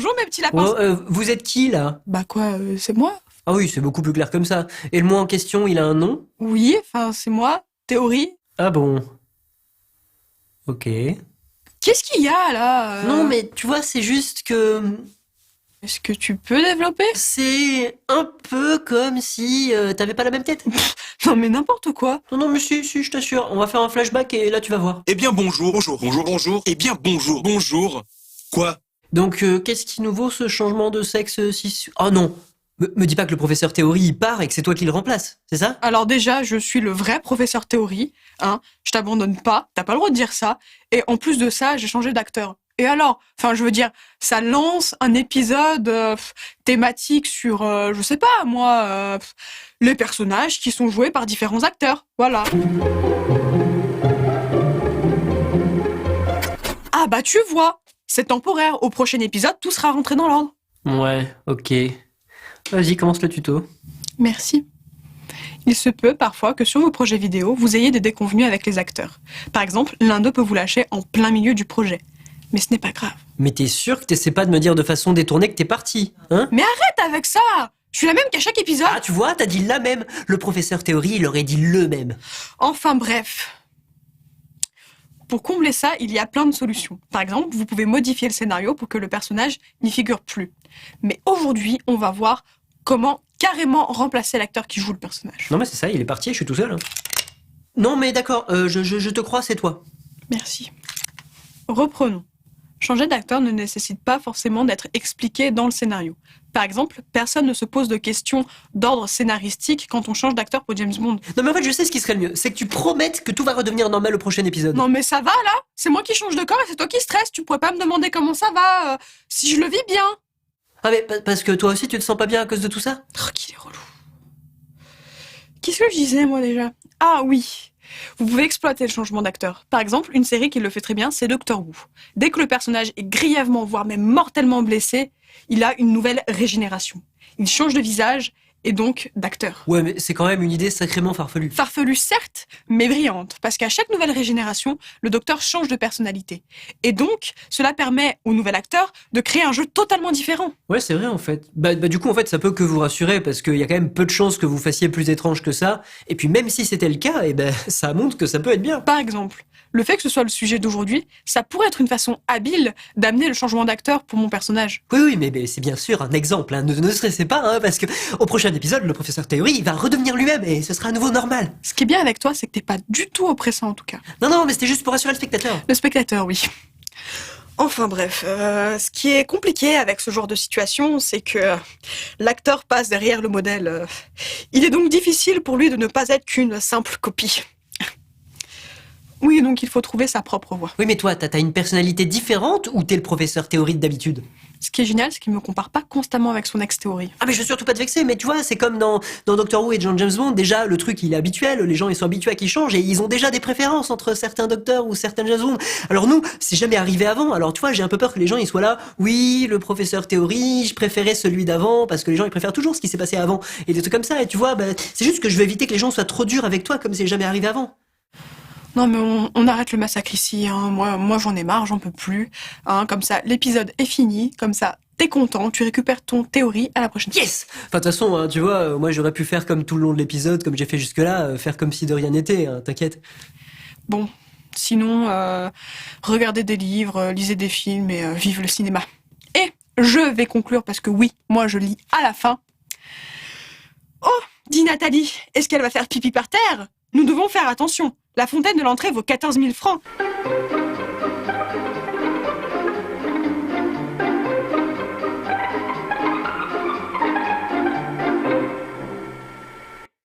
bonjour mes petits lapins. Oh, vous êtes qui, là? Bah quoi, c'est moi? Ah oui, c'est beaucoup plus clair comme ça. Et le mot en question, il a un nom? Oui, enfin c'est moi. Théorie. Ah bon. Ok. Qu'est-ce qu'il y a là Non, mais tu vois, c'est juste que... Est-ce que tu peux développer? C'est un peu comme si t'avais pas la même tête. Non mais n'importe quoi. Non, mais si, je t'assure. On va faire un flashback et là, tu vas voir. Eh bien bonjour. Eh bien bonjour. Quoi? Donc, qu'est-ce qui nous vaut ce changement de sexe si... Oh non, me dis pas que le professeur Théorie, il part et que c'est toi qui le remplace, c'est ça? Alors déjà, je suis le vrai professeur Théorie, hein. Je t'abandonne pas, t'as pas le droit de dire ça. Et en plus de ça, j'ai changé d'acteur. Et alors, enfin, je veux dire, ça lance un épisode thématique sur, je sais pas, moi, les personnages qui sont joués par différents acteurs. Voilà. Ah bah tu vois, c'est temporaire. Au prochain épisode, tout sera rentré dans l'ordre. Ouais, ok. Vas-y, commence le tuto. Merci. Il se peut parfois que sur vos projets vidéo, vous ayez des déconvenues avec les acteurs. Par exemple, l'un d'eux peut vous lâcher en plein milieu du projet. Mais ce n'est pas grave. Mais t'es sûr que t'essaies pas de me dire de façon détournée que t'es parti, hein? Mais arrête avec ça! Je suis la même qu'à chaque épisode. Ah, tu vois, t'as dit la même. Le professeur Théorie, il aurait dit le même. Enfin bref. Pour combler ça, il y a plein de solutions. Par exemple, vous pouvez modifier le scénario pour que le personnage n'y figure plus. Mais aujourd'hui, on va voir comment carrément remplacer l'acteur qui joue le personnage. Non, mais c'est ça, il est parti, je suis tout seul. Hein. Non, mais d'accord, je te crois, c'est toi. Merci. Reprenons. Changer d'acteur ne nécessite pas forcément d'être expliqué dans le scénario. Par exemple, personne ne se pose de questions d'ordre scénaristique quand on change d'acteur pour James Bond. Non, mais en fait, je sais ce qui serait le mieux. C'est que tu promettes que tout va redevenir normal au prochain épisode. Non mais ça va là? C'est moi qui change de corps et c'est toi qui stresse. Tu pourrais pas me demander comment ça va, si je le vis bien. Ah, mais parce que toi aussi, tu te sens pas bien à cause de tout ça? Oh, qu'il est relou. Qu'est-ce que je disais moi déjà? Ah oui. Vous pouvez exploiter le changement d'acteur. Par exemple, une série qui le fait très bien, c'est Doctor Who. Dès que le personnage est grièvement, voire même mortellement blessé, il a une nouvelle régénération. Il change de visage et donc d'acteur. Ouais, mais c'est quand même une idée sacrément farfelue. Farfelue certes, mais brillante, parce qu'à chaque nouvelle régénération, le docteur change de personnalité. Et donc, cela permet au nouvel acteur de créer un jeu totalement différent. Ouais, c'est vrai en fait. Bah du coup, en fait, ça peut que vous rassurer parce qu'il y a quand même peu de chances que vous fassiez plus étrange que ça. Et puis même si c'était le cas, eh ben ça montre que ça peut être bien. Par exemple, le fait que ce soit le sujet d'aujourd'hui, ça pourrait être une façon habile d'amener le changement d'acteur pour mon personnage. Oui, mais c'est bien sûr un exemple. Hein. Ne stressez pas, hein, parce que au prochain épisode, le professeur Théorie, il va redevenir lui-même et ce sera à nouveau normal. Ce qui est bien avec toi, c'est que t'es pas du tout oppressant en tout cas. Non, mais c'était juste pour rassurer le spectateur. Le spectateur, oui. Enfin bref, ce qui est compliqué avec ce genre de situation, c'est que l'acteur passe derrière le modèle. Il est donc difficile pour lui de ne pas être qu'une simple copie. Oui, donc il faut trouver sa propre voix. Oui, mais toi, t'as une personnalité différente ou t'es le professeur Théorie d'habitude? Ce qui est génial, c'est qu'il me compare pas constamment avec son ex-théorie. Ah, mais je veux surtout pas te vexer, mais tu vois, c'est comme dans Doctor Who et James Bond, déjà, le truc, il est habituel, les gens, ils sont habitués à qu'il change, et ils ont déjà des préférences entre certains docteurs ou certains James Bond. Alors nous, c'est jamais arrivé avant, alors tu vois, j'ai un peu peur que les gens, ils soient là, oui, le professeur Théorie, je préférais celui d'avant, parce que les gens, ils préfèrent toujours ce qui s'est passé avant, et des trucs comme ça, et tu vois, c'est juste que je veux éviter que les gens soient trop durs avec toi, comme c'est jamais arrivé avant. Non mais on arrête le massacre ici, hein. Moi j'en ai marre, j'en peux plus. Hein, comme ça, l'épisode est fini, comme ça, t'es content, tu récupères ton théorie, à la prochaine. Yes! Enfin, de toute façon, hein, tu vois, moi j'aurais pu faire comme tout le long de l'épisode, comme j'ai fait jusque-là, faire comme si de rien n'était, hein, t'inquiète. Bon, sinon, regardez des livres, lisez des films et vive le cinéma. Et je vais conclure parce que oui, moi je lis à la fin. Oh, dit Nathalie, est-ce qu'elle va faire pipi par terre? Nous devons faire attention. La fontaine de l'entrée vaut 14 000 francs.